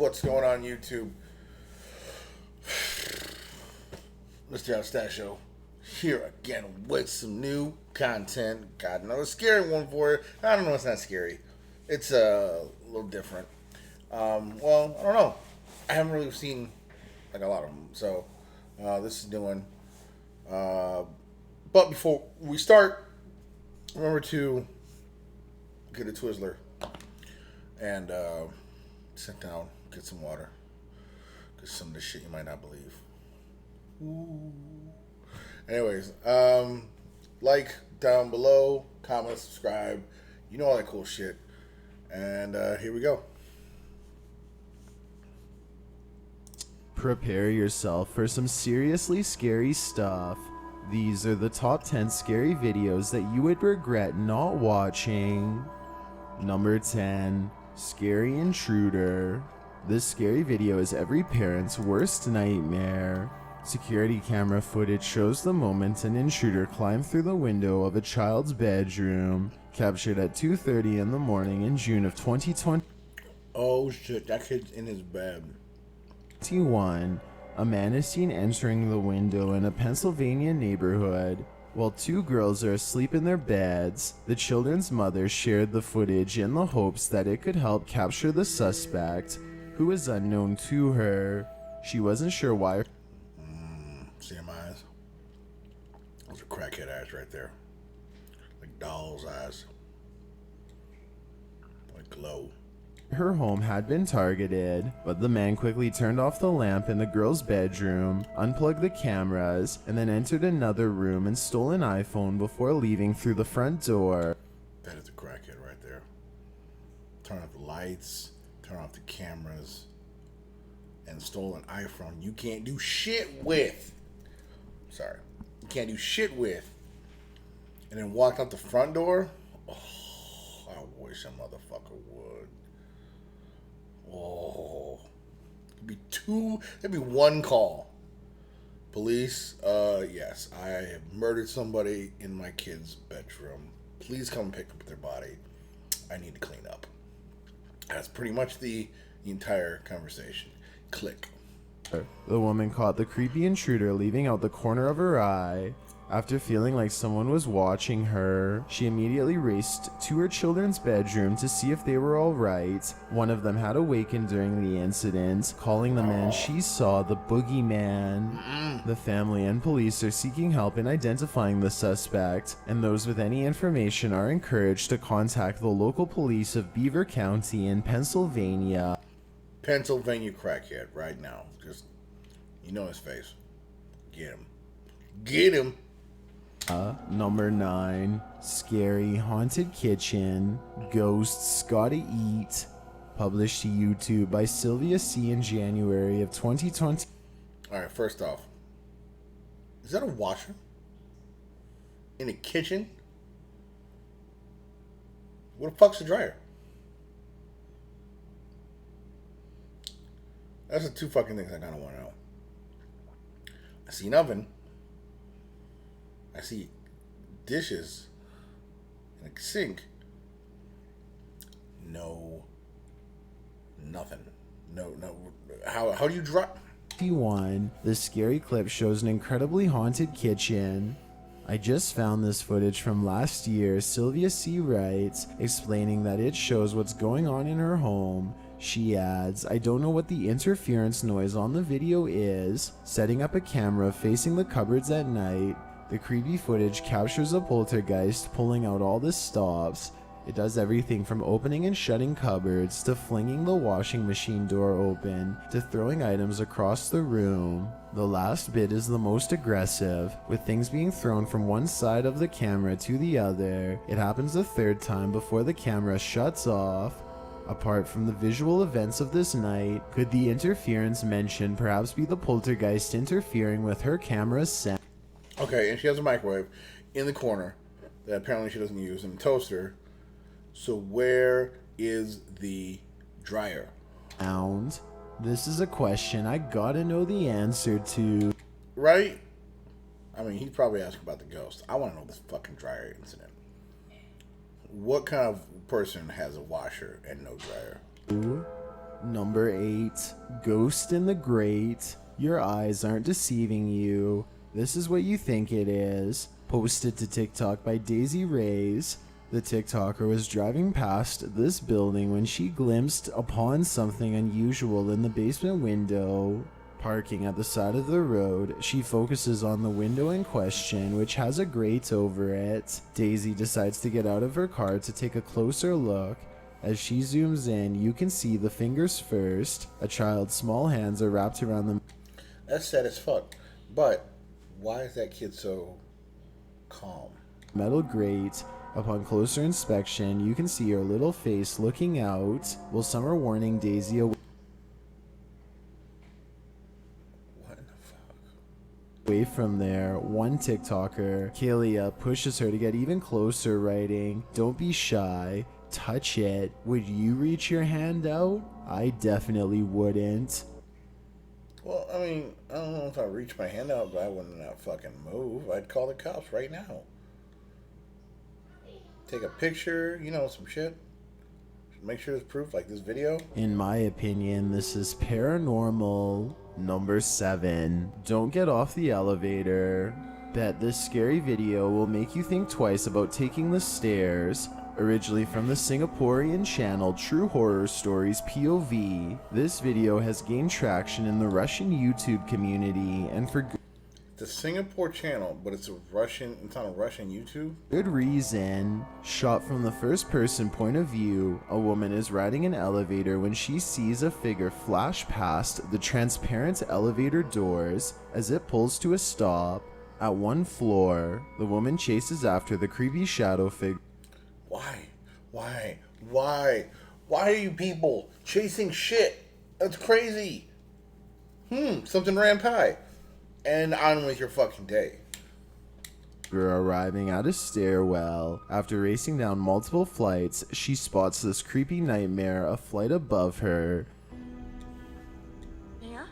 What's going on YouTube? Mr. Anastasio here again with some new content. Got another scary one for you. I don't know, it's not scary. It's a little different. Well, I don't know. I haven't really seen like a lot of them, so this is new one. But before we start, remember to get a Twizzler and sit down, get some water, because some of this shit you might not believe. Ooh. Anyways, like down below, comment, subscribe, you know all that cool shit. And here we go. Prepare yourself for some seriously scary stuff. These are the top 10 scary videos that you would regret not watching. Number 10, Scary Intruder. This scary video is every parent's worst nightmare. Security camera footage shows the moment an intruder climbed through the window of a child's bedroom, captured at 2:30 in the morning in June of 2020. Oh shit, that kid's in his bed. 21. A man is seen entering the window in a Pennsylvania neighborhood. While two girls are asleep in their beds, the children's mother shared the footage in the hopes that it could help capture the suspect, who is unknown to her. She wasn't sure why. See them eyes? Those are crackhead eyes right there. Like doll's eyes. Like glow. Her home had been targeted, but the man quickly turned off the lamp in the girl's bedroom, unplugged the cameras, and then entered another room and stole an iPhone before leaving through the front door. That is a crackhead right there. Turn off the lights, turn off the cameras, and stole an iPhone you can't do shit with. Sorry. You can't do shit with. And then walked out the front door. Oh, I wish a motherfucker would. Oh. There'd be one call. Police, yes, I have murdered somebody in my kid's bedroom. Please come pick up their body. I need to clean up. That's pretty much the entire conversation. Click. The woman caught the creepy intruder leaving out the corner of her eye. After feeling like someone was watching her, she immediately raced to her children's bedroom to see if they were alright. One of them had awakened during the incident, calling the man she saw the boogeyman. The family and police are seeking help in identifying the suspect, and those with any information are encouraged to contact the local police of Beaver County in Pennsylvania. Pennsylvania crackhead right now. Just, you know his face. Get him. Get him. Number 9, Scary Haunted Kitchen, Ghosts Gotta Eat, published to YouTube by Sylvia C. in January of 2020. Alright, first off, is that a washer? In a kitchen? What the fuck's a dryer? That's the two fucking things I kind of want to know. I see an oven. I see dishes in a sink. No. Nothing. No. How do you dry? 51. The scary clip shows an incredibly haunted kitchen. I just found this footage from last year, Sylvia C. writes, explaining that it shows what's going on in her home. She adds, I don't know what the interference noise on the video is. Setting up a camera facing the cupboards at night. The creepy footage captures a poltergeist pulling out all the stops. It does everything from opening and shutting cupboards, to flinging the washing machine door open, to throwing items across the room. The last bit is the most aggressive, with things being thrown from one side of the camera to the other. It happens a third time before the camera shuts off. Apart from the visual events of this night, could the interference mentioned perhaps be the poltergeist interfering with her camera's sound? Okay, and she has a microwave in the corner that apparently she doesn't use, and a toaster. So where is the dryer? This is a question I gotta know the answer to. Right? I mean, he's probably asking about the ghost. I want to know this fucking dryer incident. What kind of person has a washer and no dryer? Number 8. Ghost in the Grate. Your eyes aren't deceiving you. This is what you think it is. Posted to TikTok by Daisy Reyes. The TikToker was driving past this building when she glimpsed upon something unusual in the basement window. Parking at the side of the road, she focuses on the window in question, which has a grate over it. Daisy decides to get out of her car to take a closer look. As she zooms in, you can see the fingers first. A child's small hands are wrapped around the That's sad as fuck. But why is that kid so calm? metal grate. Upon closer inspection, you can see her little face looking out, while some are warning Daisy away What in the fuck? from there. One TikToker, Kalia, pushes her to get even closer, writing, "Don't be shy, touch it. Would you reach your hand out? I definitely wouldn't." Well, I mean, I don't know if I reach my hand out, but I wouldn't not fucking move. I'd call the cops right now. Take a picture, some shit. Make sure there's proof, like this video. In my opinion, this is paranormal. Number 7. Don't get off the elevator. Bet this scary video will make you think twice about taking the stairs. Originally from the Singaporean channel True Horror Stories POV, this video has gained traction in the Russian YouTube community, and for The Singapore channel, but it's on a Russian YouTube. good reason. Shot from the first person point of view, a woman is riding an elevator when she sees a figure flash past the transparent elevator doors as it pulls to a stop. At one floor, the woman chases after the creepy shadow figure. Why are you people chasing shit? That's crazy. Something ran by. And on with your fucking day. Arriving at a stairwell. After racing down multiple flights, she spots this creepy nightmare a flight above her. Yeah?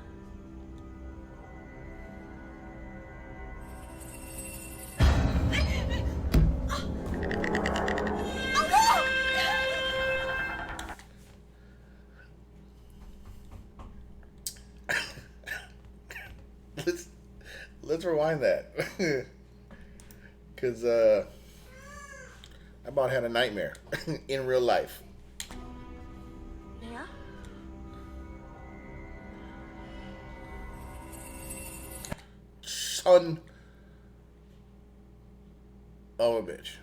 Let's rewind that. Because I about had a nightmare in real life. Yeah? Son of a bitch.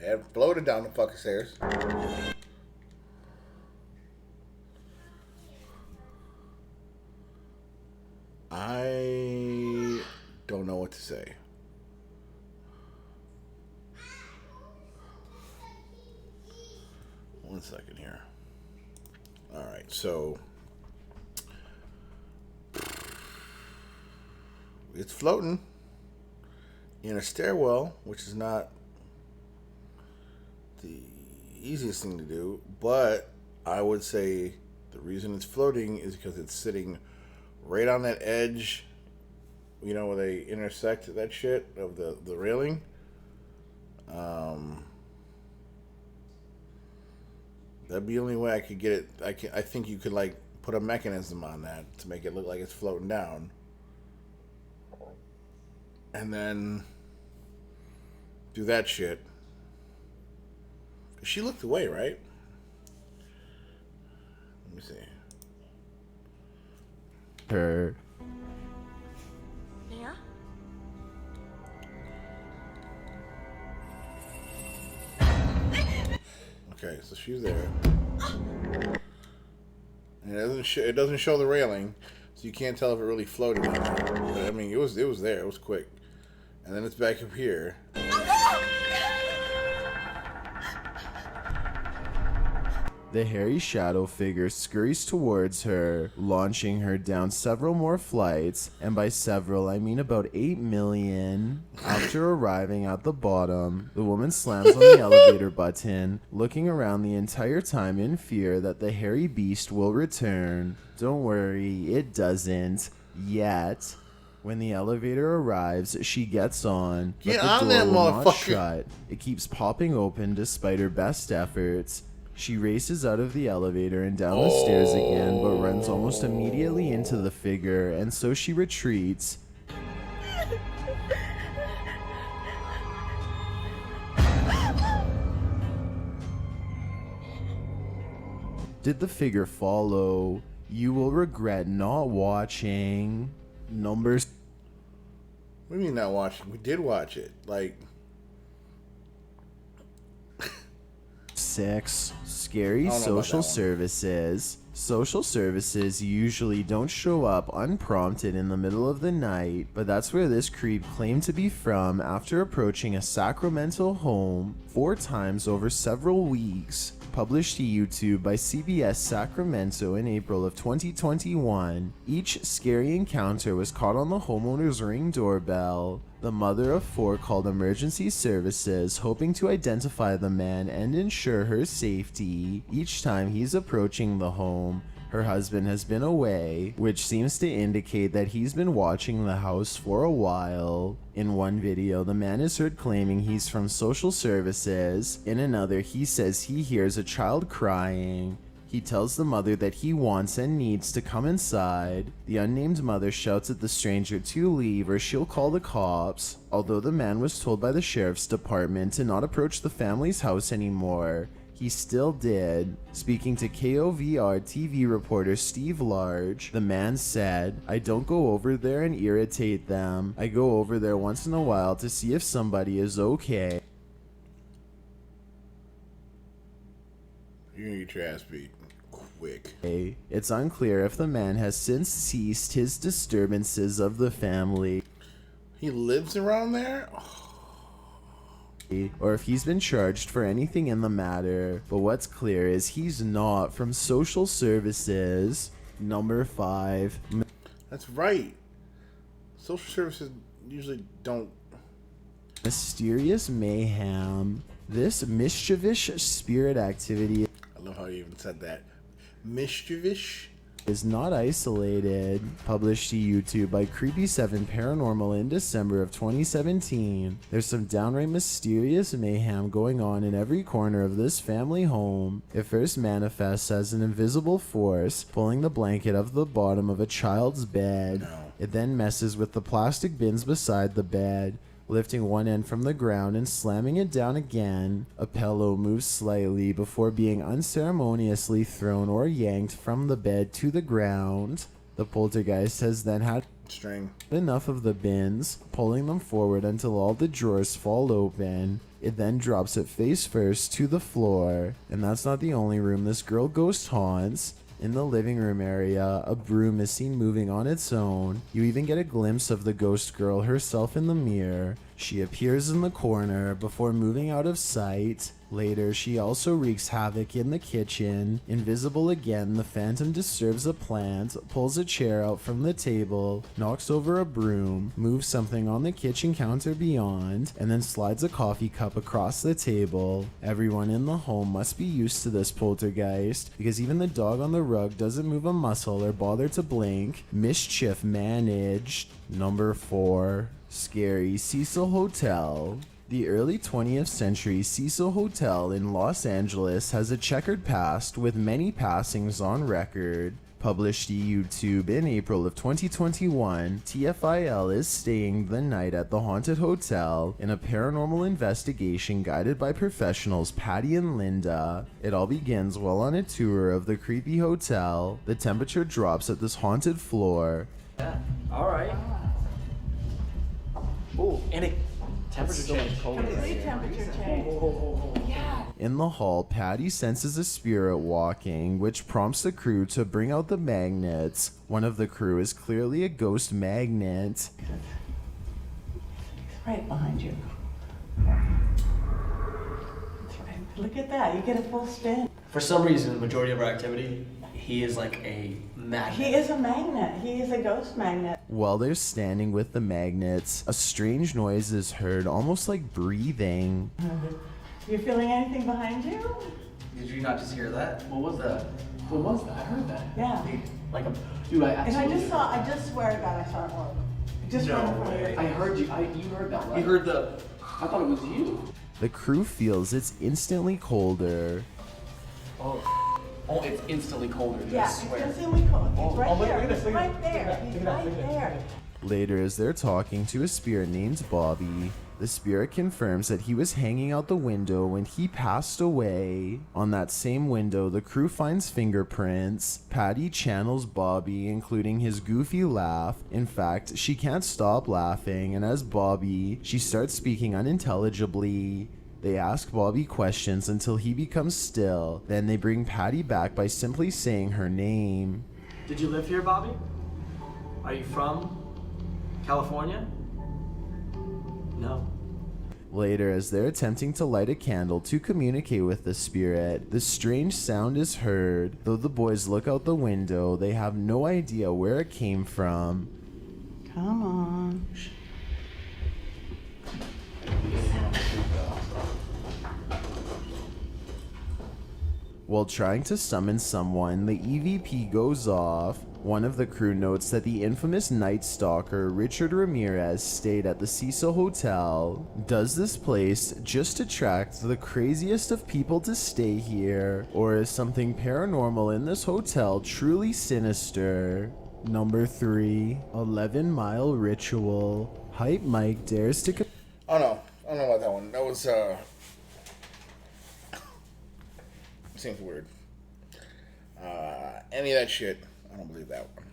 And floated down the fucking stairs. I don't know what to say. One second here. All right, so it's floating in a stairwell, which is not the easiest thing to do, but I would say the reason it's floating is because it's sitting right on that edge, where they intersect that shit of the railing. That'd be the only way I could get it. I think you could put a mechanism on that to make it look like it's floating down, and then do that shit. She looked away, right? Let me see. Her. Yeah? Okay, so she's there. And it doesn't show the railing, so you can't tell if it really floated on there. But I mean, it was there. It was quick. And then it's back up here. The hairy shadow figure scurries towards her, launching her down several more flights, and by several I mean about 8 million. After arriving at the bottom, the woman slams on the elevator button, looking around the entire time in fear that the hairy beast will return. Don't worry, it doesn't. Yet. When the elevator arrives, she gets on, but Get the on door that will not motherfucker. shut. It keeps popping open despite her best efforts. She races out of the elevator and down the stairs again, but runs almost immediately into the figure, and so she retreats. Did the figure follow? You will regret not watching. Number What do you mean not watching? We did watch it. Like, 6. Scary I don't know about that social one. services. Social services usually don't show up unprompted in the middle of the night, but that's where this creep claimed to be from after approaching a Sacramento home 4 times over several weeks. Published to YouTube by CBS Sacramento in April of 2021, each scary encounter was caught on the homeowner's Ring doorbell. The mother of 4 called emergency services, hoping to identify the man and ensure her safety. Each time he's approaching the home, her husband has been away, which seems to indicate that he's been watching the house for a while. In one video, the man is heard claiming he's from social services. In another, he says he hears a child crying. He tells the mother that he wants and needs to come inside. The unnamed mother shouts at the stranger to leave or she'll call the cops. Although the man was told by the sheriff's department to not approach the family's house anymore, he still did. Speaking to KOVR TV reporter Steve Large, the man said, "I don't go over there and irritate them. I go over there once in a while to see if somebody is okay." you're gonna get your ass beat quick. It's unclear if the man has since ceased his disturbances of the family, He lives around there? or if he's been charged for anything in the matter, but what's clear is he's not from social services. Number 5. That's right. Social services usually don't. Mysterious mayhem. This mischievous spirit activity I love how you even said that. Mischievous? is not isolated. Published to YouTube by Creepy7 Paranormal in December of 2017. There's some downright mysterious mayhem going on in every corner of this family home. It first manifests as an invisible force pulling the blanket off the bottom of a child's bed. No. It then messes with the plastic bins beside the bed, lifting one end from the ground and slamming it down again. A pillow moves slightly before being unceremoniously thrown or yanked from the bed to the ground. The poltergeist has then had String. enough of the bins, pulling them forward until all the drawers fall open. It then drops it face first to the floor. And that's not the only room this girl ghost haunts. In the living room area, a broom is seen moving on its own. You even get a glimpse of the ghost girl herself in the mirror. She appears in the corner before moving out of sight. Later, she also wreaks havoc in the kitchen. Invisible again, the phantom disturbs a plant, pulls a chair out from the table, knocks over a broom, moves something on the kitchen counter beyond, and then slides a coffee cup across the table. Everyone in the home must be used to this poltergeist, because even the dog on the rug doesn't move a muscle or bother to blink. Mischief managed. Number 4. Scary Cecil Hotel. The early 20th century Cecil Hotel in Los Angeles has a checkered past with many passings on record. Published to YouTube in April of 2021, TFIL is staying the night at the haunted hotel in a paranormal investigation guided by professionals Patty and Linda. It all begins while on a tour of the creepy hotel. The temperature drops at this haunted floor. Yeah. All right. Oh, and it temperature change. Complete temperature change. Yeah. In the hall, Patty senses a spirit walking, which prompts the crew to bring out the magnets. One of the crew is clearly a ghost magnet. It's right behind you. That's right. Look at that. You get a full spin. For some reason, the majority of our activity, he is like a magnet. He is a magnet. He is a ghost magnet. While they're standing with the magnets, a strange noise is heard, almost like breathing. You feeling anything behind you? Did you not just hear that? What was that? What was that? I heard that. Yeah. Like a dude, I And absolutely. I just swear to God, I saw it work. Just right in front of your I heard you. You heard that, right? You heard the. I thought it was you. The crew feels it's instantly colder. Oh, it's instantly colder. Yeah, I it's swear. instantly cold. He's right look there. at this, He's look at right this, there. look at He's that, right look at there. Later, as they're talking to a spirit named Bobby, the spirit confirms that he was hanging out the window when he passed away. On that same window, the crew finds fingerprints. Patty channels Bobby, including his goofy laugh. In fact, she can't stop laughing, and as Bobby, she starts speaking unintelligibly. They ask Bobby questions until he becomes still. Then they bring Patty back by simply saying her name. Did you live here, Bobby? Are you from California? No. Later, as they're attempting to light a candle to communicate with the spirit, the strange sound is heard. Though the boys look out the window, they have no idea where it came from. Come on. While trying to summon someone, the EVP goes off. One of the crew notes that the infamous Night Stalker Richard Ramirez stayed at the Cecil Hotel. Does this place just attract the craziest of people to stay here? Or is something paranormal in this hotel truly sinister? Number 3, 11 Mile Ritual. Hype Mike dares to... Oh no, I don't know about that one. That was seems weird. Any of that shit, I don't believe that one.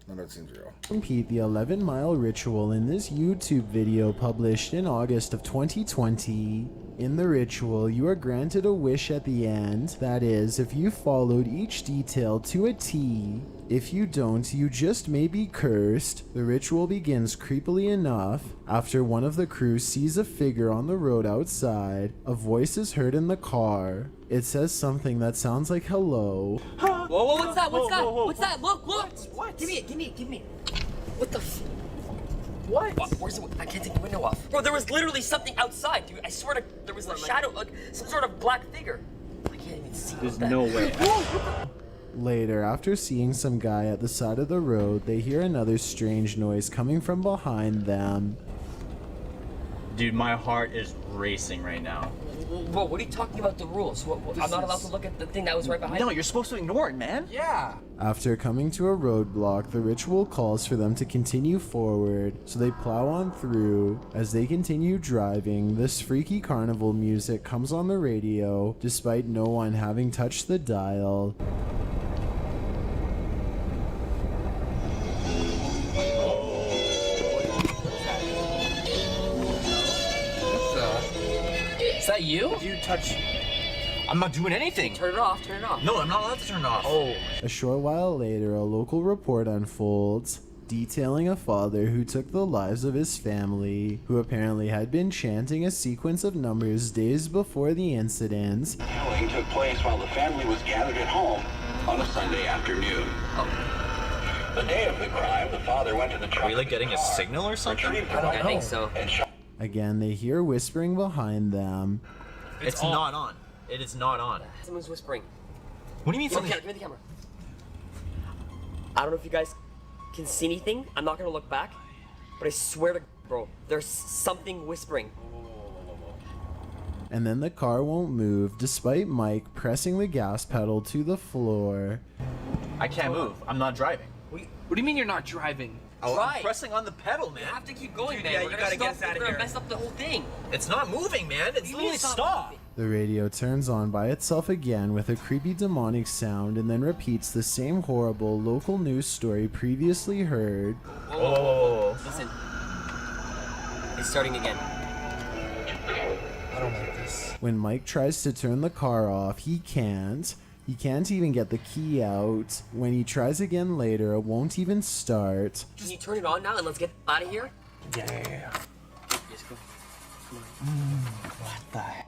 None of it seems real. Compete the 11 Mile Ritual in this YouTube video published in August of 2020. In the ritual, you are granted a wish at the end. That is, if you followed each detail to a T. If you don't, you just may be cursed. The ritual begins creepily enough. After one of the crew sees a figure on the road outside, a voice is heard in the car. It says something that sounds like hello. Whoa, what's that? What's that? What's that? Look! What? Give me it. What the f... What? Where's the... I can't take the window off. Bro, there was literally something outside, dude. I swear to... There was a shadow, like some sort of black figure. I can't even see. There's no way. Later, after seeing some guy at the side of the road, they hear another strange noise coming from behind them. Dude, my heart is racing right now. Bro, what are you talking about the rules? I'm not allowed to look at the thing that was right behind me? No, you're supposed to ignore it, man. Yeah. After coming to a roadblock, the ritual calls for them to continue forward, so they plow on through. As they continue driving, this freaky carnival music comes on the radio, despite no one having touched the dial. Is that you? If you touch... I'm not doing anything. Turn it off. No, I'm not allowed to turn it off. Oh. A short while later, a local report unfolds, detailing a father who took the lives of his family, who apparently had been chanting a sequence of numbers days before the incident. The killing took place while the family was gathered at home on a Sunday afternoon. The day of the crime, the father went to the truck. Are we like getting a signal or something? I think so. And shot. Again, they hear whispering behind them. It's not on. It is not on. Someone's whispering. What do you mean something? Give me the camera. I don't know if you guys can see anything. I'm not gonna look back, but I swear to bro, there's something whispering. And then the car won't move, despite Mike pressing the gas pedal to the floor. I can't move. I'm not driving. What do you mean you're not driving? Oh, Try. I'm pressing on the pedal, man. You have to keep going, Dude, man. yeah, We're you gonna gotta get stop- us outta we're gonna here. mess up the whole thing. It's not moving, man. It's You literally need to stop. moving. The radio turns on by itself again with a creepy demonic sound and then repeats the same horrible local news story previously heard. Oh. Listen. It's starting again. I don't like this. When Mike tries to turn the car off, he can't. He can't even get the key out. When he tries again later, it won't even start. Can you turn it on now and let's get out of here? Yeah. Yes, go. Come on. What the heck?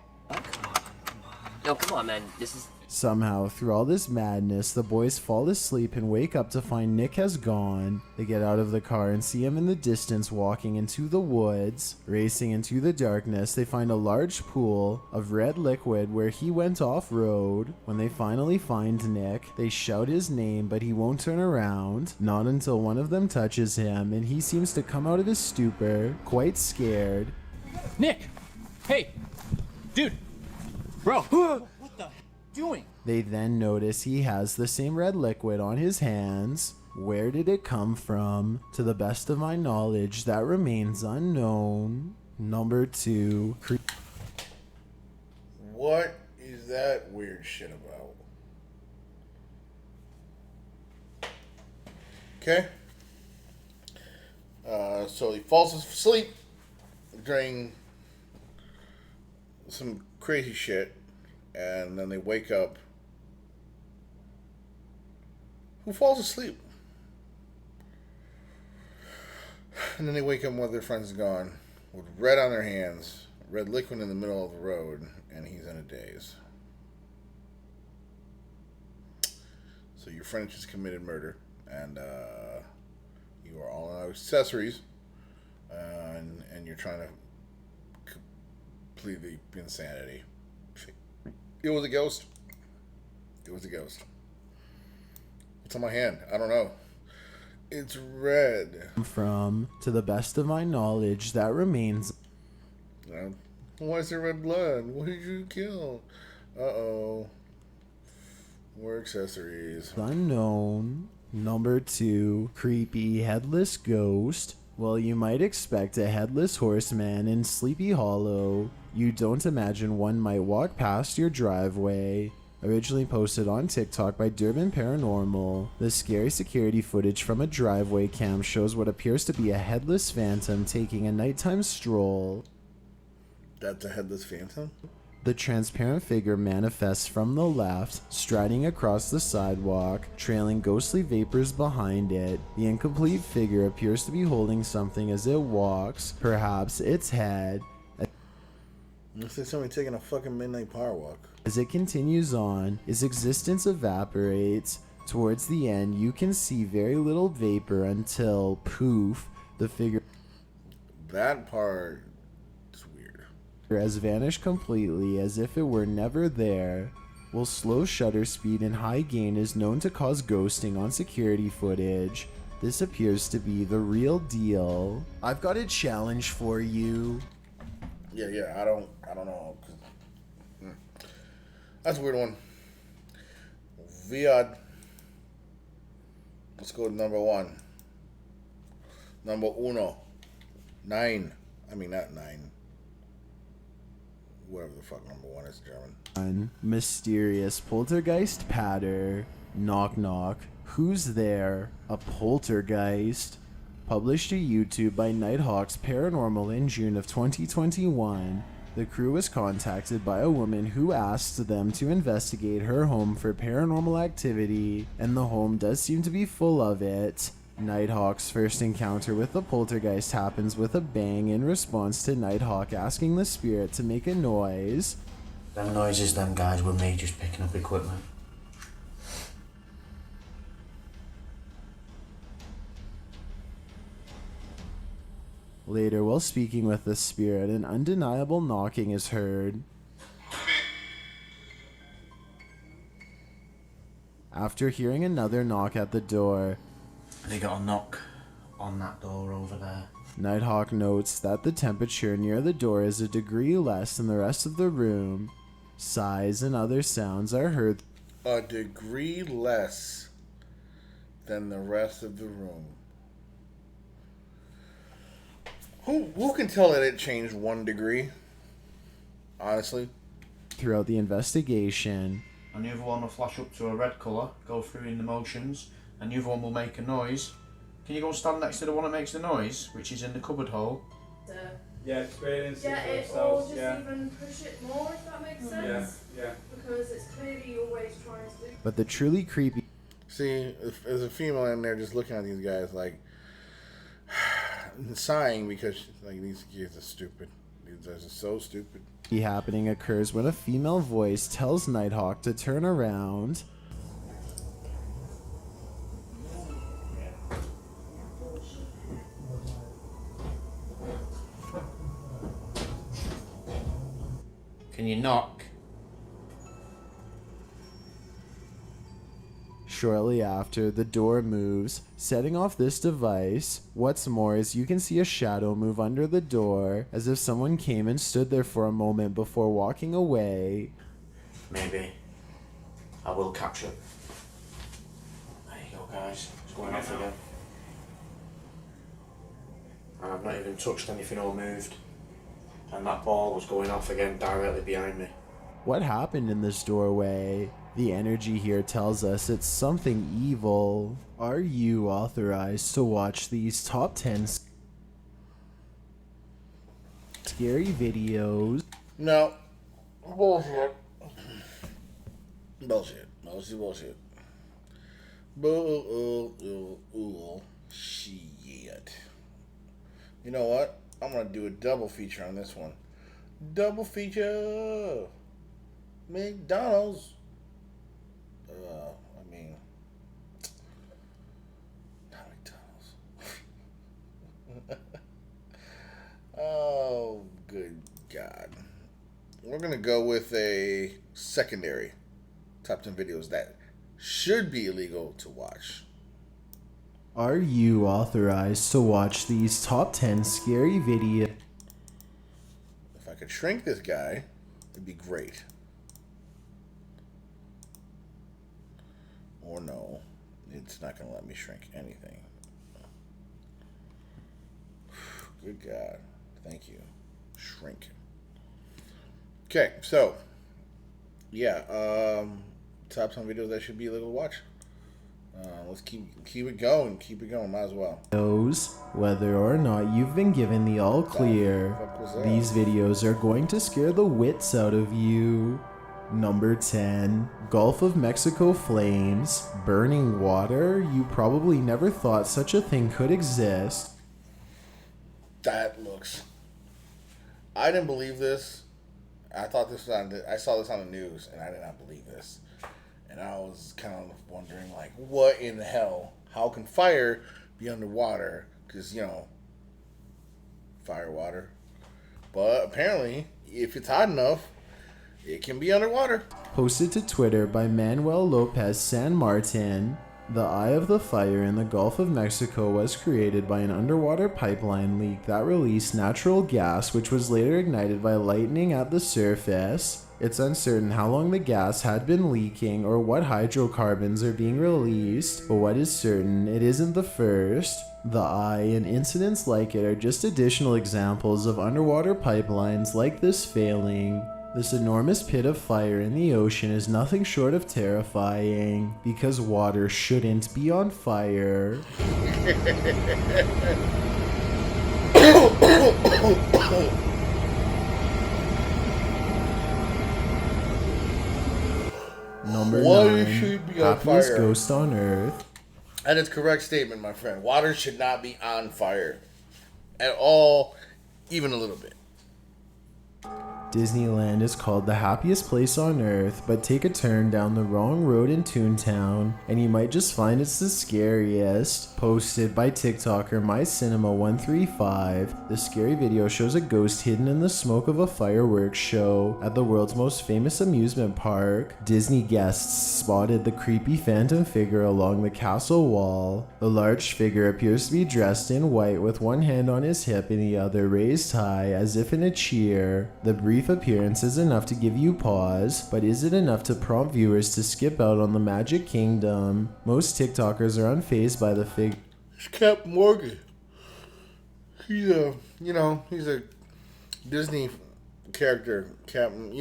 No, come on, man. This is Somehow, through all this madness, the boys fall asleep and wake up to find Nick has gone. They get out of the car and see him in the distance walking into the woods. Racing into the darkness, they find a large pool of red liquid where he went off-road. When they finally find Nick, they shout his name, but he won't turn around. Not until one of them touches him, and he seems to come out of his stupor, quite scared. Nick! Hey! Dude! Bro! What the doing? They then notice he has the same red liquid on his hands. Where did it come from? To the best of my knowledge, that remains unknown. Number 2. What is that weird shit about? Okay. So he falls asleep during some crazy shit, and then they wake up. Who falls asleep? And then they wake up when their friend's gone, with red on their hands, red liquid in the middle of the road, and he's in a daze. So your friend just committed murder, and you are all in accessories, and you're trying to complete the insanity. It was a ghost. It was a ghost. What's on my hand? I don't know. It's red. From, to the best of my knowledge, that remains. Why is there red blood? What did you kill? Uh-oh. More accessories. Unknown. Number 2. Creepy headless ghost. Well, you might expect a headless horseman in Sleepy Hollow. You don't imagine one might walk past your driveway. Originally posted on TikTok by Durban Paranormal, the scary security footage from a driveway cam shows what appears to be a headless phantom taking a nighttime stroll. That's a headless phantom? The transparent figure manifests from the left, striding across the sidewalk, trailing ghostly vapors behind it. The incomplete figure appears to be holding something as it walks, perhaps its head. Looks like somebody taking a fucking midnight power walk. As it continues on, its existence evaporates. Towards the end, you can see very little vapor until, poof, the figure That part is weird. has vanished completely as if it were never there. While slow shutter speed and high gain is known to cause ghosting on security footage, this appears to be the real deal. I've got a challenge for you. Yeah, I don't know. That's a weird one. Viad. Let's go with number 1. Number uno. 9. I mean, not 9. Whatever the fuck number 1 is, German. Mysterious poltergeist patter. Knock knock. Who's there? A poltergeist. Published to YouTube by Nighthawks Paranormal in June of 2021. The crew was contacted by a woman who asked them to investigate her home for paranormal activity, and the home does seem to be full of it. Nighthawk's first encounter with the poltergeist happens with a bang in response to Nighthawk asking the spirit to make a noise. Them noises, them guys, were me just picking up equipment. Later, while speaking with the spirit, an undeniable knocking is heard. After hearing another knock at the door, They got a knock on that door over there. Nighthawk notes that the temperature near the door is a degree less than the rest of the room. Sighs and other sounds are heard. A degree less than the rest of the room. Who can tell that it changed 1 degree? Honestly. Throughout the investigation, And the other one will flash up to a red colour, go through in the motions, and the other one will make a noise. Can you go and stand next to the one that makes the noise, which is in the cupboard hole? Yeah, experience Yeah, it it for or ourselves, just yeah. even push it more, if that makes sense. Yeah. Because it's clearly always trying to do. but the truly creepy See, there's a female in there just looking at these guys like sighing because like these kids are stupid. These guys are so stupid. happening occurs when a female voice tells Nighthawk to turn around. Can you knock? Shortly after, the door moves, setting off this device. What's more is you can see a shadow move under the door, as if someone came and stood there for a moment before walking away. Maybe. I will catch it. There you go, guys. It's going off again. And I've not even touched anything or moved. And that ball was going off again directly behind me. What happened in this doorway? The energy here tells us it's something evil. Are you authorized to watch these top 10 scary videos? No. Bullshit. Bullshit. Bullshit. Shit. You know what? I'm gonna do a double feature on this one. Double feature. McDonald's. Not McDonald's. Oh, good God. We're gonna go with a secondary top 10 videos that should be illegal to watch. Are you authorized to watch these top 10 scary videos? If I could shrink this guy, it'd be great. Or no, it's not going to let me shrink anything. Good God. Thank you. Shrink. Okay, so, yeah, top 10 videos that should be illegal to watch. Let's keep it going. Keep it going. Might as well. Whether or not you've been given the all clear, these videos are going to scare the wits out of you. Number 10, Gulf of Mexico flames, burning water. You probably never thought such a thing could exist. That looks. I didn't believe this. I thought this was I saw this on the news, and I did not believe this. And I was kind of wondering, like, what in the hell? How can fire be underwater? Because, you know, fire, water. But apparently, if it's hot enough, it can be underwater. Posted to Twitter by Manuel Lopez San Martin, the eye of the fire in the Gulf of Mexico was created by an underwater pipeline leak that released natural gas, which was later ignited by lightning at the surface. It's uncertain how long the gas had been leaking or what hydrocarbons are being released, but what is certain, it isn't the first. The eye and incidents like it are just additional examples of underwater pipelines like this failing. This enormous pit of fire in the ocean is nothing short of terrifying, because water shouldn't be on fire. Number 9, happiest ghost on Earth. That is a correct statement, my friend. Water should not be on fire. At all, even a little bit. Disneyland is called the happiest place on earth, but take a turn down the wrong road in Toontown, and you might just find it's the scariest. Posted by TikToker MyCinema135, the scary video shows a ghost hidden in the smoke of a fireworks show at the world's most famous amusement park. Disney guests spotted the creepy phantom figure along the castle wall. The large figure appears to be dressed in white with one hand on his hip and the other raised high as if in a cheer. The brief appearance is enough to give you pause, but is it enough to prompt viewers to skip out on the Magic Kingdom? Most TikTokers are unfazed by the figure. It's Captain Morgan. He's a Disney character. Captain,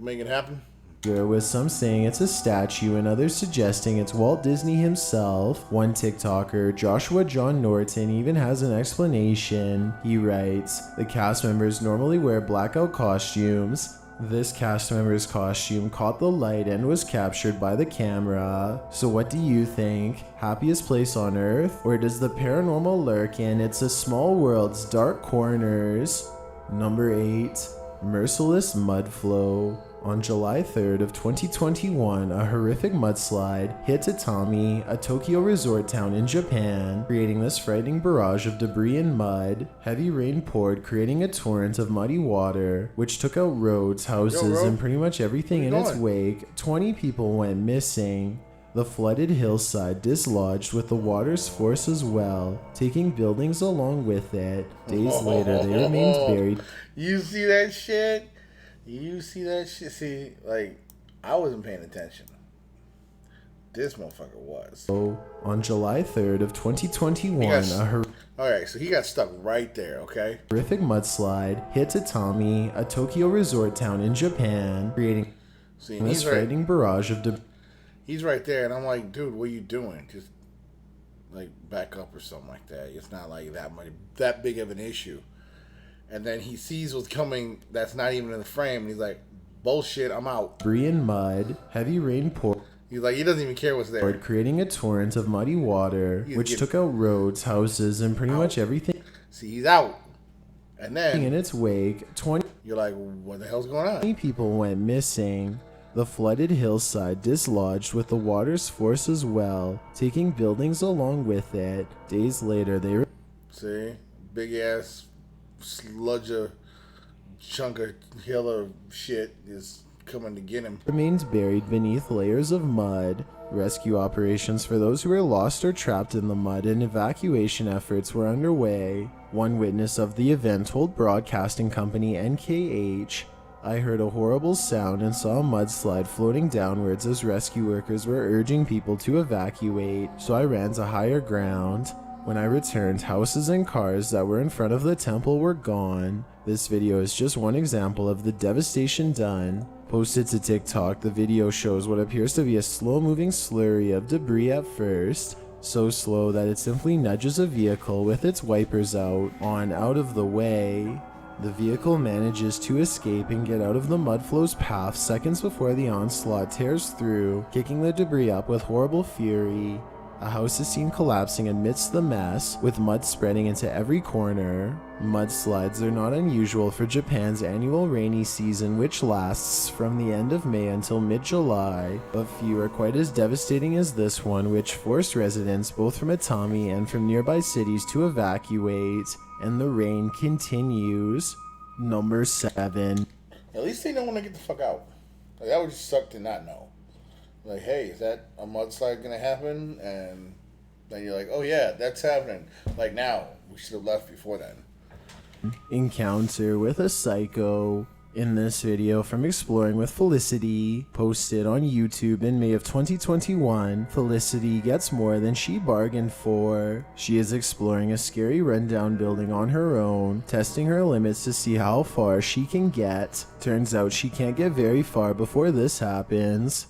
make it happen. With some saying it's a statue and others suggesting it's Walt Disney himself. One TikToker, Joshua John Norton, even has an explanation. He writes, the cast members normally wear blackout costumes. This cast member's costume caught the light and was captured by the camera. So what do you think? Happiest place on earth? Or does the paranormal lurk in It's a Small World's dark corners? Number 8. Merciless Mud Flow. On July 3rd of 2021, a horrific mudslide hit Tatami, a Tokyo resort town in Japan, creating this frightening barrage of debris and mud. Heavy rain poured, creating a torrent of muddy water, which took out roads, houses, and pretty much everything in its wake. 20 people went missing. The flooded hillside dislodged with the water's force as well, taking buildings along with it. Days later, they remained buried. You see that shit? See, like, I wasn't paying attention. This motherfucker was. On July 3rd of 2021, Alright, so he got stuck right there, okay? Horrific mudslide hit Tatami, a Tokyo resort town in Japan, creating this frightening barrage of debris. He's right there, and I'm like, dude, what are you doing? Just, like, back up or something like that. It's not like that big of an issue. And then he sees what's coming that's not even in the frame, and he's like, bullshit, I'm out. Debris and mud, heavy rain poured. He's like, he doesn't even care what's there. Creating a torrent of muddy water, which took out roads, houses, and pretty much everything. See, he's out. And then, in its wake, you're like, what the hell's going on? 20 people went missing. The flooded hillside dislodged with the water's force as well, taking buildings along with it. Days later, they see, big ass sludge of chunk of hill of shit is coming to get him. Remained buried beneath layers of mud. Rescue operations for those who were lost or trapped in the mud and evacuation efforts were underway. One witness of the event told broadcasting company NKH, "I heard a horrible sound and saw a mudslide floating downwards as rescue workers were urging people to evacuate, so I ran to higher ground. When I returned, houses and cars that were in front of the temple were gone." This video is just one example of the devastation done. Posted to TikTok, the video shows what appears to be a slow-moving slurry of debris at first, so slow that it simply nudges a vehicle with its wipers out of the way. The vehicle manages to escape and get out of the mudflow's path seconds before the onslaught tears through, kicking the debris up with horrible fury. A house is seen collapsing amidst the mess, with mud spreading into every corner. Mudslides are not unusual for Japan's annual rainy season, which lasts from the end of May until mid-July, but few are quite as devastating as this one, which forced residents both from Atami and from nearby cities to evacuate. And the rain continues. Number 7. At least they know when to get the fuck out. Like, that would just suck to not know. Like, hey, is that a mudslide gonna happen? And then you're like, oh yeah, that's happening. Like, now, we should have left before then. Encounter with a psycho. In this video from Exploring with Felicity, posted on YouTube in May of 2021, Felicity gets more than she bargained for. She is exploring a scary rundown building on her own, testing her limits to see how far she can get. Turns out she can't get very far before this happens.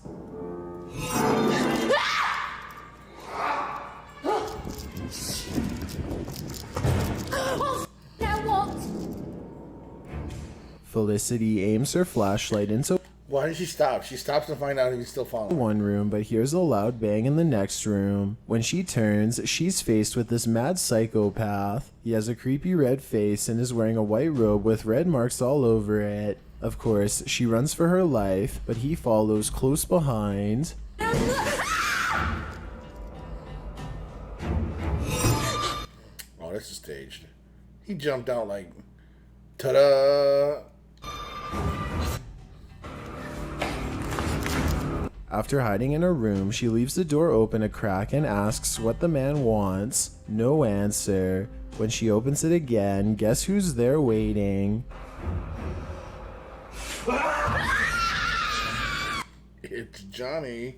Felicity aims her flashlight into Why did she stop? She stops to find out if he's still following. one room, but hears a loud bang in the next room. When she turns, she's faced with this mad psychopath. He has a creepy red face and is wearing a white robe with red marks all over it. Of course, she runs for her life, but he follows close behind. Oh, this is staged. He jumped out like, ta-da! After hiding in her room, she leaves the door open a crack and asks what the man wants. No answer. When she opens it again, guess who's there waiting? It's Johnny.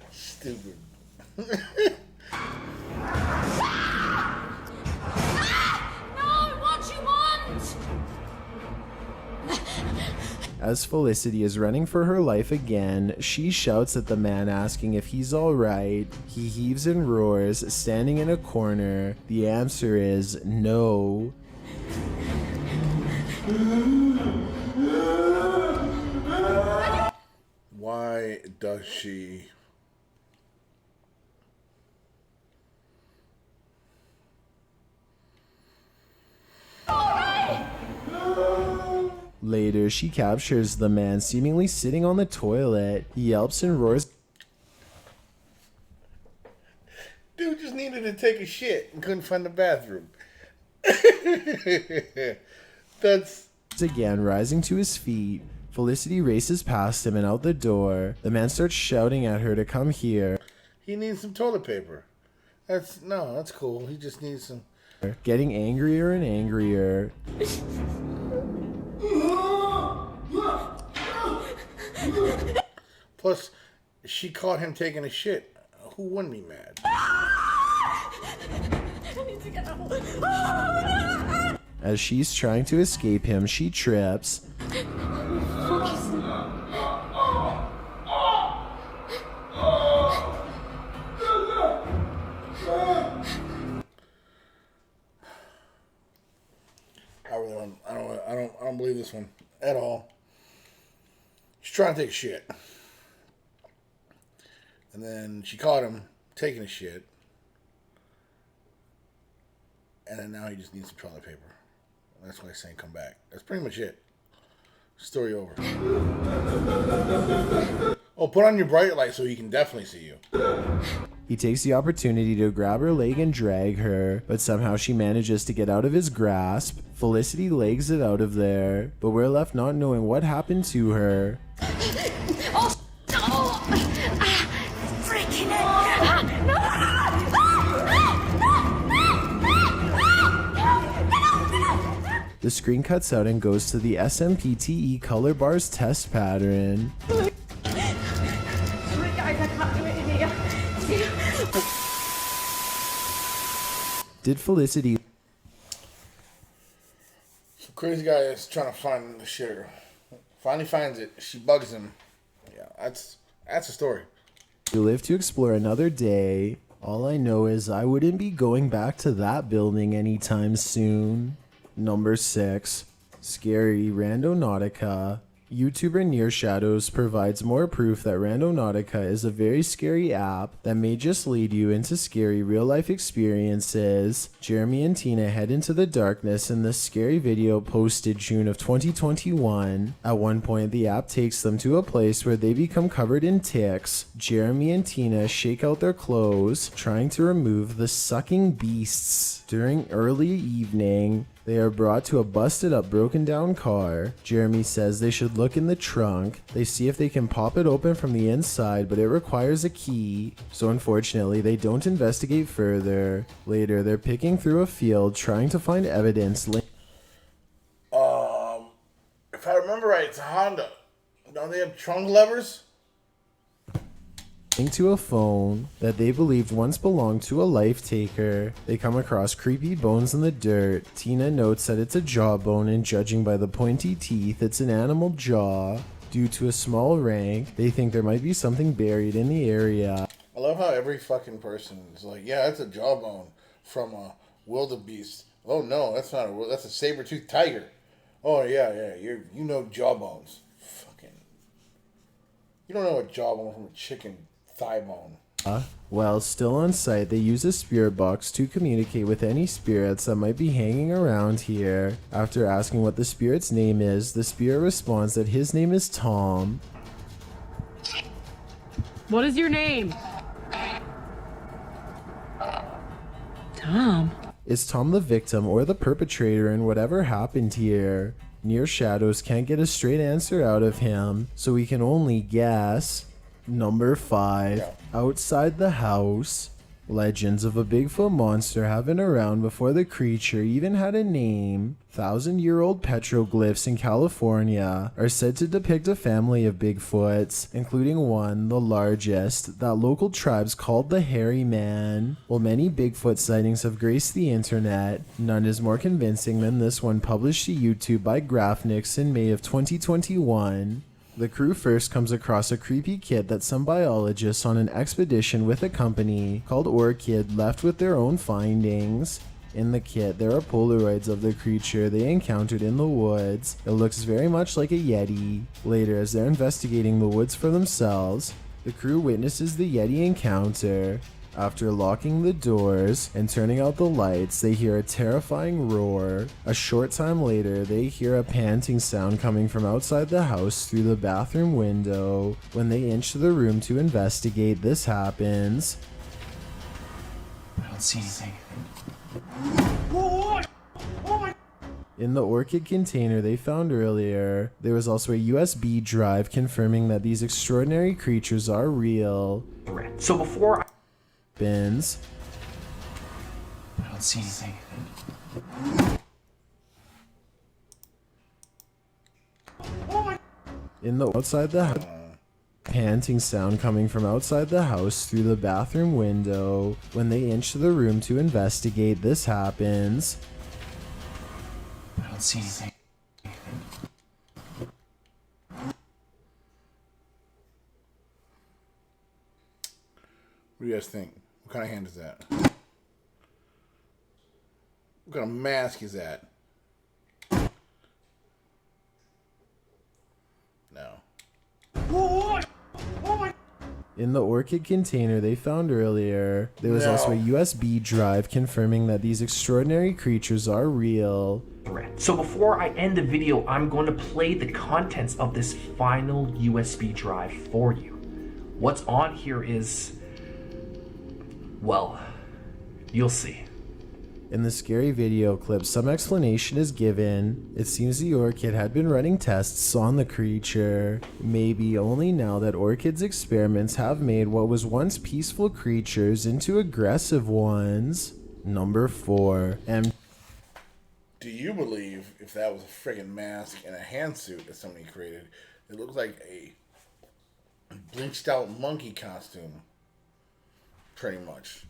Stupid. As Felicity is running for her life again, she shouts at the man asking if he's alright. He heaves and roars, standing in a corner. The answer is no. Why does she? Alright! Later, she captures the man seemingly sitting on the toilet. He yelps and roars. Dude just needed to take a shit and couldn't find the bathroom. That's... Again, rising to his feet. Felicity races past him and out the door. The man starts shouting at her to come here. He needs some toilet paper. That's cool. He just needs some... Getting angrier and angrier. Plus, she caught him taking a shit. Who wouldn't be mad? As she's trying to escape him, she trips. I don't believe this one at all. She's trying to take a shit. And then she caught him taking a shit. And then now he just needs some toilet paper. That's why he's saying come back. That's pretty much it. Story over. Oh, put on your bright light so he can definitely see you. He takes the opportunity to grab her leg and drag her, but somehow she manages to get out of his grasp. Felicity legs it out of there, but we're left not knowing what happened to her. Oh, no! Freaking The screen cuts out and goes to the SMPTE color bars test pattern. Sorry, guys, I can't do it in here. Did Felicity... So crazy guy is trying to find the shitter. Finally finds it. She bugs him. Yeah, that's a story. live to explore another day? All I know is I wouldn't be going back to that building anytime soon. Number 6. Scary Randonautica. YouTuber Near Shadows provides more proof that Randonautica is a very scary app that may just lead you into scary real-life experiences. Jeremy and Tina head into the darkness in this scary video posted June of 2021. At one point, the app takes them to a place where they become covered in ticks. Jeremy and Tina shake out their clothes, trying to remove the sucking beasts. During early evening, they are brought to a busted up, broken down car. Jeremy says they should look in the trunk. They see if they can pop it open from the inside, but it requires a key. So unfortunately, they don't investigate further. Later, they're picking through a field, trying to find evidence. If I remember right, it's a Honda. Don't they have trunk levers? To a phone that they believed once belonged to a life taker. They come across creepy bones in the dirt. Tina notes that it's a jawbone, and judging by the pointy teeth, it's an animal jaw. Due to a small rank, they think there might be something buried in the area. I love how every fucking person is like, yeah, that's a jawbone from a wildebeest. Oh no, that's not that's a saber-toothed tiger. Oh yeah, you know jawbones. Fucking, you don't know a jawbone from a chicken thigh bone. While still on site, they use a spirit box to communicate with any spirits that might be hanging around here. After asking what the spirit's name is, the spirit responds that his name is Tom. What is your name? Tom. Is Tom the victim or the perpetrator in whatever happened here? Near Shadows can't get a straight answer out of him, so we can only guess. Number 5. Yeah. Outside the house. Legends of a Bigfoot monster have been around before the creature even had a name. 1,000-year-old petroglyphs in California are said to depict a family of Bigfoots, including one, the largest, that local tribes called the Hairy Man. While many Bigfoot sightings have graced the internet, none is more convincing than this one published to YouTube by Graphnix in May of 2021. The crew first comes across a creepy kit that some biologists on an expedition with a company called Orchid left with their own findings. In the kit, there are Polaroids of the creature they encountered in the woods. It looks very much like a Yeti. Later, as they're investigating the woods for themselves, the crew witnesses the Yeti encounter. After locking the doors and turning out the lights, they hear a terrifying roar. A short time later, they hear a panting sound coming from outside the house through the bathroom window. When they inch to the room to investigate, this happens. I don't see anything. In the orchid container they found earlier, there was also a USB drive confirming that these extraordinary creatures are real. So before Bins. I don't see anything. In the outside the house, panting sound coming from outside the house through the bathroom window. When they inch to the room to investigate, this happens. I don't see anything. What do you guys think? What kind of hand is that? What kind of mask is that? No. In the orchid container they found earlier, there was also a USB drive confirming that these extraordinary creatures are real. So before I end the video, I'm going to play the contents of this final USB drive for you. What's on here is, well, you'll see. In the scary video clip, some explanation is given. It seems the orchid had been running tests on the creature. Maybe only now that orchids' experiments have made what was once peaceful creatures into aggressive ones. Number 4. Do you believe if that was a friggin' mask and a hand suit that somebody created, it looks like a bleached out monkey costume? Pretty much.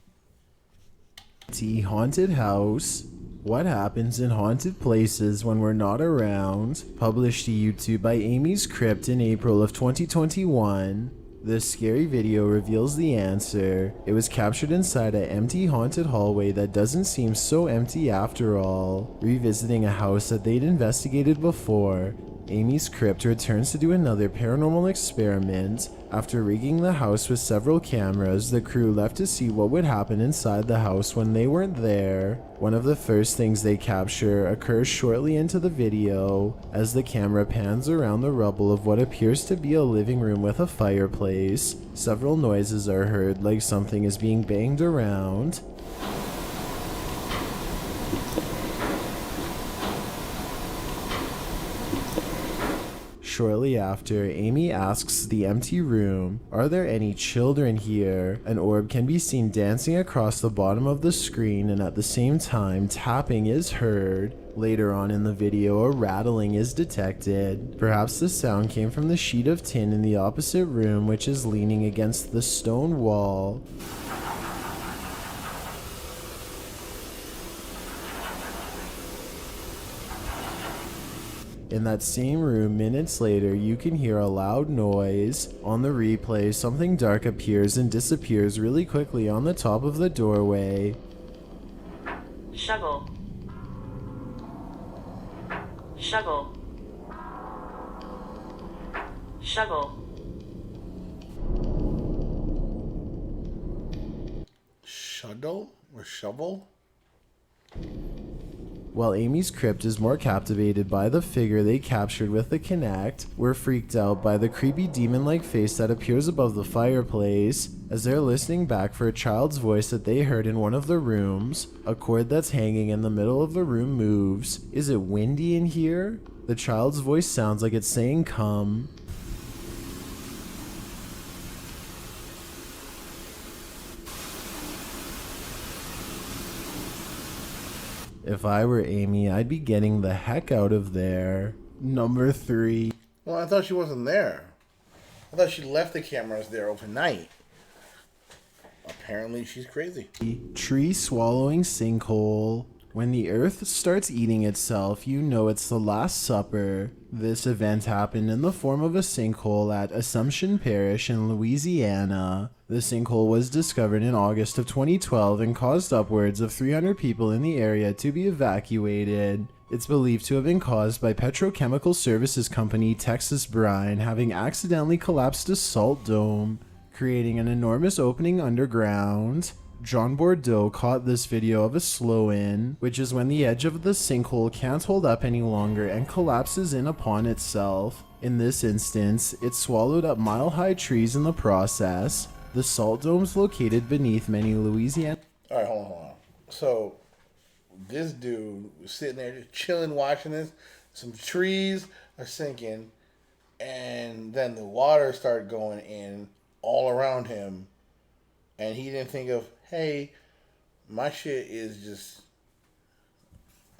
Haunted House. What happens in haunted places when we're not around? Published to YouTube by Amy's Crypt in April of 2021. This scary video reveals the answer. It was captured inside an empty haunted hallway that doesn't seem so empty after all. Revisiting a house that they'd investigated before, Amy's Crypt returns to do another paranormal experiment. After rigging the house with several cameras, the crew left to see what would happen inside the house when they weren't there. One of the first things they capture occurs shortly into the video, as the camera pans around the rubble of what appears to be a living room with a fireplace. Several noises are heard, like something is being banged around. Shortly after, Amy asks the empty room, "Are there any children here?" An orb can be seen dancing across the bottom of the screen, and at the same time, tapping is heard. Later on in the video, a rattling is detected. Perhaps the sound came from the sheet of tin in the opposite room, which is leaning against the stone wall. In that same room, minutes later, you can hear a loud noise. On the replay, something dark appears and disappears really quickly on the top of the doorway. Shuggle. Shuggle. Shuggle. Shuttle or shovel? While Amy's Crypt is more captivated by the figure they captured with the Kinect, we're freaked out by the creepy demon-like face that appears above the fireplace. As they're listening back for a child's voice that they heard in one of the rooms, a cord that's hanging in the middle of the room moves. Is it windy in here? The child's voice sounds like it's saying come. If I were Amy, I'd be getting the heck out of there. Number 3. Well, I thought she wasn't there. I thought she left the cameras there overnight. Apparently, she's crazy. Tree swallowing sinkhole. When the earth starts eating itself, you know it's the Last Supper. This event happened in the form of a sinkhole at Assumption Parish in Louisiana. The sinkhole was discovered in August of 2012 and caused upwards of 300 people in the area to be evacuated. It's believed to have been caused by petrochemical services company Texas Brine having accidentally collapsed a salt dome. creating an enormous opening underground. John Bordeaux caught this video of a slow-in, which is when the edge of the sinkhole can't hold up any longer and collapses in upon itself. In this instance, it swallowed up mile-high trees in the process. The salt dome's located beneath many Louisiana... Alright, hold on. So, this dude was sitting there just chilling, watching this. Some trees are sinking, and then the water started going in all around him, and he didn't think of, hey, my shit is just...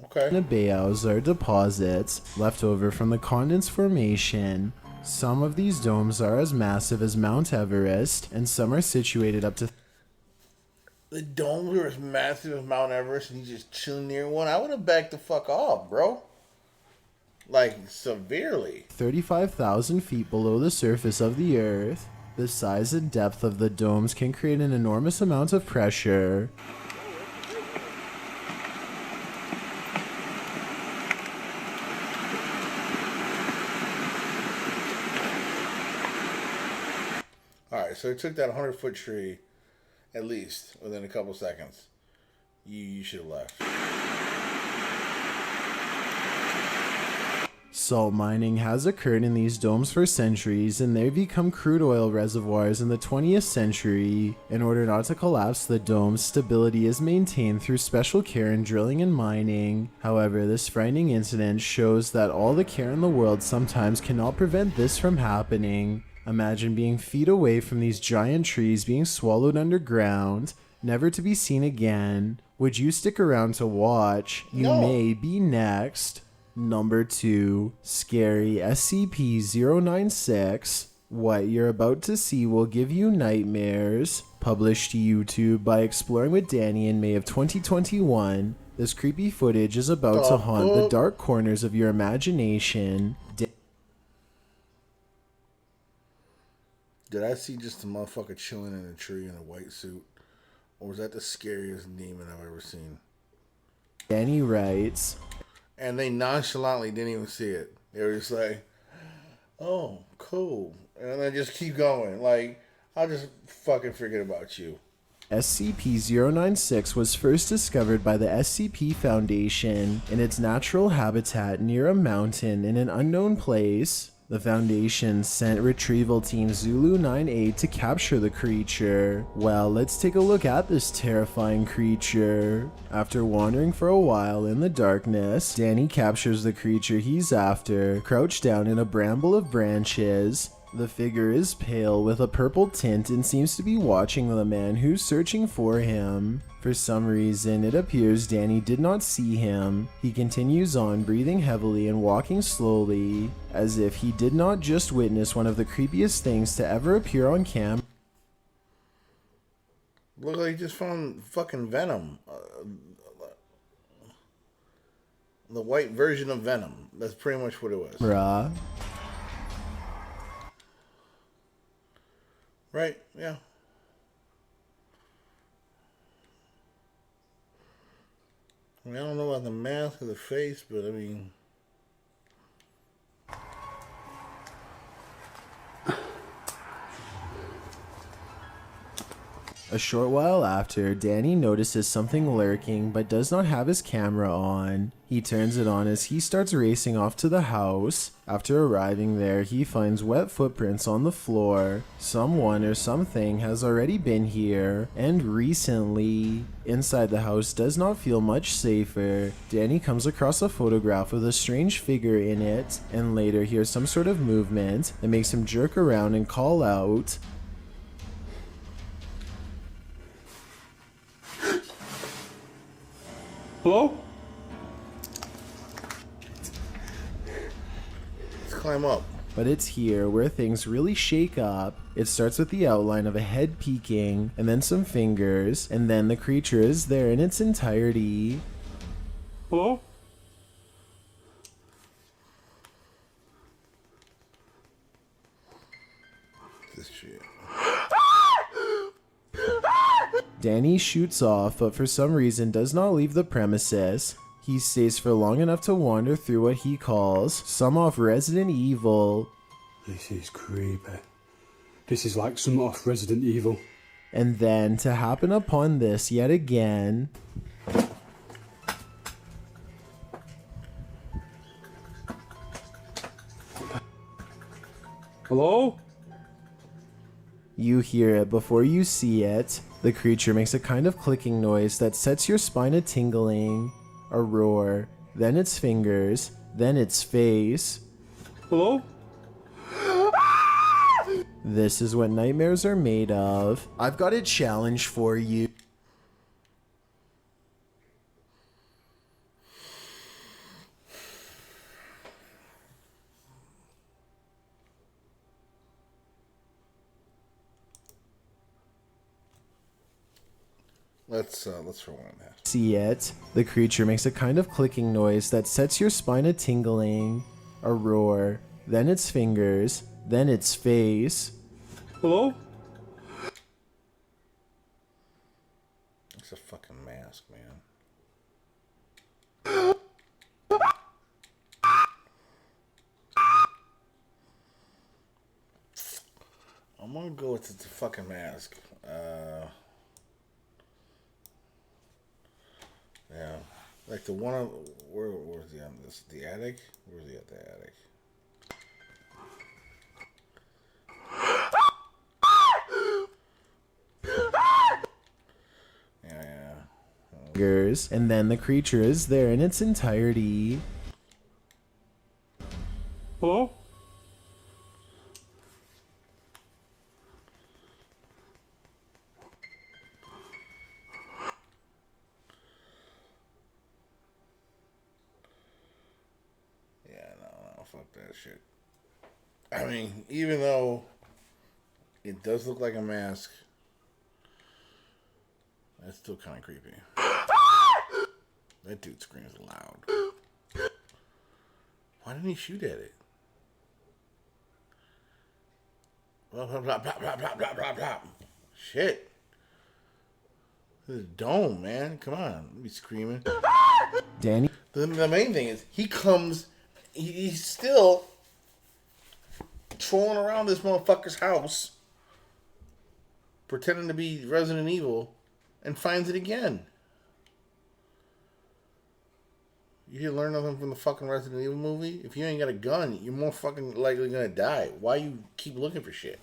Okay. Bayous are deposits left over from the Condens Formation. Some of these domes are as massive as Mount Everest, and some are situated up to... The domes are as massive as Mount Everest, and he's just chilling near one. I would have backed the fuck off, bro. Like, severely. 35,000 feet below the surface of the Earth. The size and depth of the domes can create an enormous amount of pressure. Alright, so it took that 100-foot tree, at least, within a couple seconds. You should have left. Salt mining has occurred in these domes for centuries, and they've become crude oil reservoirs in the 20th century. In order not to collapse the domes, stability is maintained through special care in drilling and mining. However, this frightening incident shows that all the care in the world sometimes cannot prevent this from happening. Imagine being feet away from these giant trees being swallowed underground, never to be seen again. Would you stick around to watch? You may be next. Number 2, Scary SCP-096. What you're about to see will give you nightmares. Published to YouTube by Exploring with Danny in May of 2021, this creepy footage is about to haunt the dark corners of your imagination. Did I see just a motherfucker chilling in a tree in a white suit? Or was that the scariest demon I've ever seen? Danny writes... And they nonchalantly didn't even see it. They were just like, oh, cool. And then just keep going. Like, I'll just fucking forget about you. SCP-096 was first discovered by the SCP Foundation in its natural habitat near a mountain in an unknown place. The Foundation sent retrieval team Zulu 9-8 to capture the creature. Well, let's take a look at this terrifying creature. After wandering for a while in the darkness, Danny captures the creature he's after, crouched down in a bramble of branches. The figure is pale with a purple tint and seems to be watching the man who's searching for him. For some reason, it appears Danny did not see him. He continues on, breathing heavily and walking slowly, as if he did not just witness one of the creepiest things to ever appear on camera. Look like he just found fucking Venom. The white version of Venom. That's pretty much what it was. Right, yeah. I mean, I don't know about the mask or the face, but I mean... A short while after, Danny notices something lurking but does not have his camera on. He turns it on as he starts racing off to the house. After arriving there, he finds wet footprints on the floor. Someone or something has already been here, and recently. Inside the house does not feel much safer. Danny comes across a photograph with a strange figure in it, and later hears some sort of movement that makes him jerk around and call out, hello? Let's climb up. But it's here where things really shake up. It starts with the outline of a head peeking, and then some fingers, and then the creature is there in its entirety. Hello? This shit. Danny shoots off, but for some reason does not leave the premises. He stays for long enough to wander through what he calls some of Resident Evil. This is creepy. This is like some off Resident Evil. And then to happen upon this yet again, Hello? you hear it before you see it. The creature makes a kind of clicking noise that sets your spine a tingling, a roar, then its fingers, then its face. Hello? This is what nightmares are made of. I've got a challenge for you. Let's rewind that. See it. The creature makes a kind of clicking noise that sets your spine a tingling, a roar, then its fingers, then its face. Hello? It's a fucking mask, man. I'm gonna go with the fucking mask. Yeah, like the one. Where's the the attic? Where's he at the attic? Fingers, and then the creature is there in its entirety. Hello? Fuck that shit. I mean, even though it does look like a mask, that's still kind of creepy. That dude screams loud. Why didn't he shoot at it? Blah, blah, blah, blah, blah, blah, blah, blah, blah. Shit. This is dome, man. Come on. Be screaming. Danny. The main thing is he comes. He's still trolling around this motherfucker's house, pretending to be Resident Evil, and finds it again. You didn't learn nothing from the fucking Resident Evil movie? If you ain't got a gun, you're more fucking likely gonna die. Why you keep looking for shit?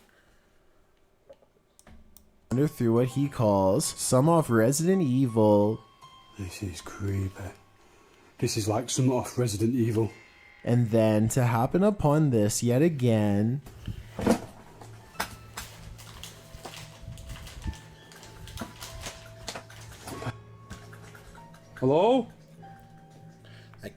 Through what he calls some off Resident Evil. This is creepy. This is like some off Resident Evil. And then to happen upon this yet again. Hello?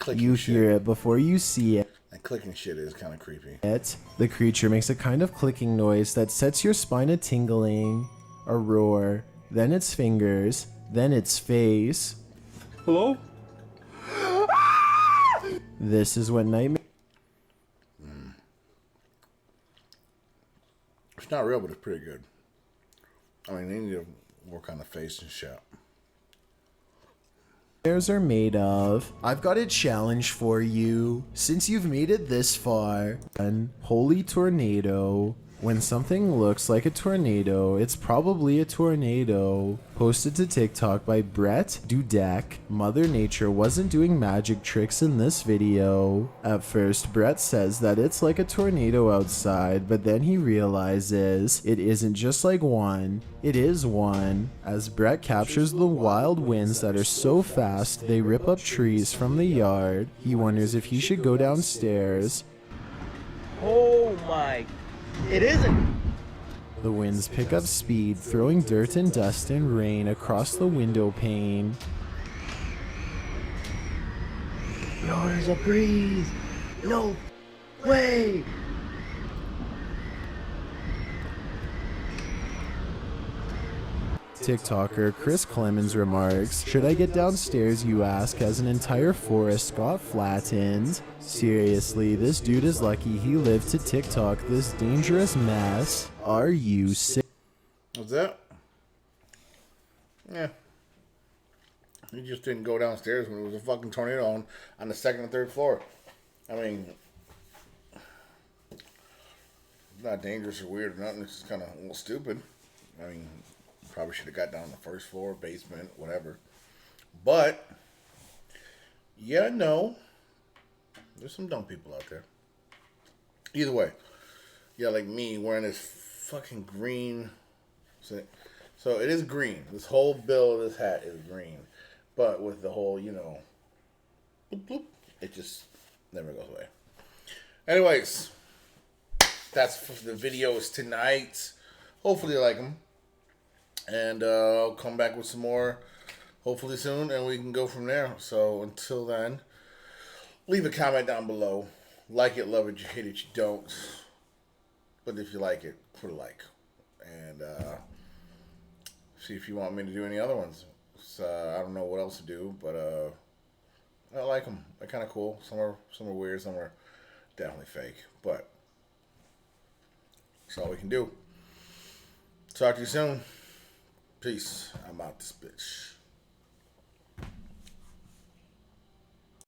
You hear it before you see it. That clicking shit is kind of creepy. The creature makes a kind of clicking noise that sets your spine a tingling, a roar, then its fingers, then its face. Hello? This is what nightmare. It's not real, but it's pretty good. I mean, they need to work on the face and shit. Nightmares are made of. I've got a challenge for you. Since you've made it this far, an holy tornado. When something looks like a tornado, it's probably a tornado. Posted to TikTok by Brett Dudek. Mother Nature wasn't doing magic tricks in this video. At first, Brett says that it's like a tornado outside, but then he realizes it isn't just like one, it is one. As Brett captures the wild winds that are so fast they rip up trees from the yard, he wonders if he should go downstairs. Oh my. It isn't. The winds pick up speed, throwing dirt and dust and rain across the window pane. Yo, there's a breeze. No way. TikToker Chris Clemens remarks, "Should I get downstairs, you ask, as an entire forest got flattened? Seriously, this dude is lucky he lived to TikTok this dangerous mess. Are you sick?" What's that? Yeah. He just didn't go downstairs when it was a fucking tornado on the second and third floor. I mean, not dangerous or weird or nothing. It's just kind of a little stupid. I mean, probably should have got down on the first floor, basement, whatever. But, yeah, no. There's some dumb people out there. Either way. Yeah, like me wearing this fucking green. So it is green. This whole bill of this hat is green. But with the whole, you know, bloop, bloop, it just never goes away. Anyways, that's for the videos tonight. Hopefully you like them. And I'll come back with some more hopefully soon, and we can go from there. So until then, leave a comment down below. Like it, love it, you hate it, you don't. But if you like it, put a like. And see if you want me to do any other ones. So, I don't know what else to do, but I like them. They're kind of cool. Some are weird, some are definitely fake. But that's all we can do. Talk to you soon. Peace. I'm out this bitch.